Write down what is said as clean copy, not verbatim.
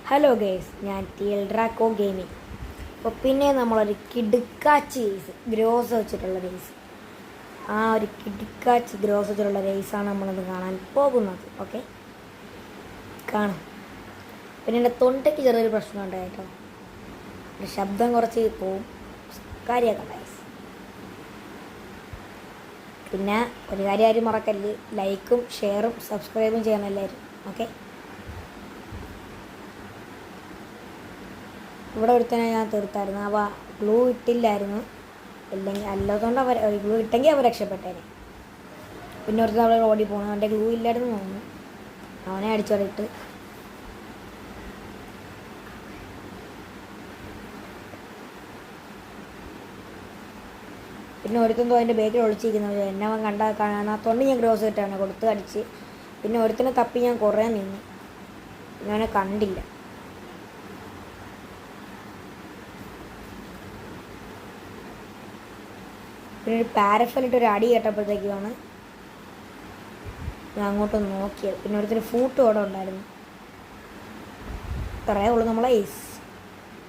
Hello guys, ഞാൻ ടിൽഡ്രാക്കോ gaming. അപ്പോൾ പിന്നെ നമ്മളൊരു കിടുക്കാച്ചി റേസ് ഗ്രോസ് വെച്ചിട്ടുള്ള റേസ്, ആ ഒരു കിടുക്കാച്ചി ഗ്രോസ് വെച്ചിട്ടുള്ള റേസാണ് നമ്മളിത് കാണാൻ പോകുന്നത്. ഓക്കെ, കാണാം. പിന്നെ എൻ്റെ തൊണ്ടയ്ക്ക് ചെറിയൊരു പ്രശ്നമുണ്ട് കേട്ടോ, എൻ്റെ ശബ്ദം കുറച്ച് പോവും, കാര്യമാക്കാം ഗൈസ്. പിന്നെ ഒരു കാര്യം ആരും മറക്കല്ല്, ലൈക്കും ഷെയറും സബ്സ്ക്രൈബും ചെയ്യണം എല്ലാവരും. ഓക്കെ, ഇവിടെ ഒരുത്തനെ ഞാൻ തീർത്തായിരുന്നു. അവ ഗ്ലൂ ഇട്ടില്ലായിരുന്നു, അല്ലാത്തതുകൊണ്ട് ഗ്ലൂ ഇട്ടെങ്കിൽ അവർ രക്ഷപ്പെട്ടേനെ. പിന്നെ ഒരുത്തൻ അവളെ ഓടി പോകണം, അവൻ്റെ ഗ്ലൂ ഇല്ലായിരുന്നു തോന്നുന്നു, അവനെ അടിച്ചോടിട്ട്. പിന്നെ ഒരുത്തൻ അതിൻ്റെ ബേക്കിൽ ഒളിച്ചിരിക്കുന്നത് എന്നെ അവൻ കാണാത്തോണ്ട് ഞാൻ ഗ്രോസ് കിട്ടാണ് കൊടുത്ത് അടിച്ച്. പിന്നെ ഒരുത്തനെ തപ്പി ഞാൻ കുറേ നിന്നു, പിന്നെ അവനെ കണ്ടില്ല. പിന്നെ ഒരു പാരഫലിട്ട് ഒരു അടി കേട്ടപ്പോഴത്തേക്കുമാണ് ഞാൻ അങ്ങോട്ട് നോക്കിയത്. പിന്നെ ഒരുത്തിന് ഫൂട്ട് അവിടെ ഉണ്ടായിരുന്നു. ഇത്രയേ ഉള്ളൂ നമ്മളെ ഏസ്.